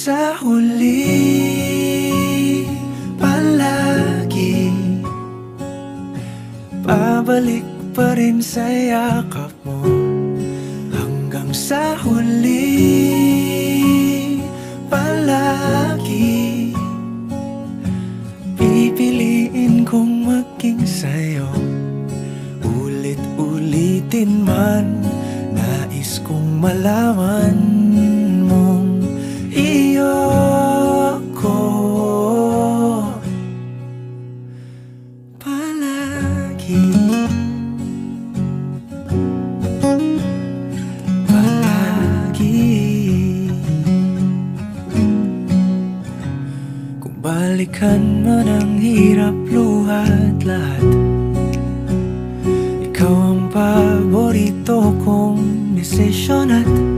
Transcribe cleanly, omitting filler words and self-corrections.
sa huli, palagi babalik pa rin sa yakap mo. Hanggang sa huli, palagi pipiliin kong maging sa'yo. Ulit-ulitin man, nais kong malaman mong iyo ko palagi. Palagi. Kung balikan man ang hirap, luhat lahat, ikaw ang paborito kong desisyon at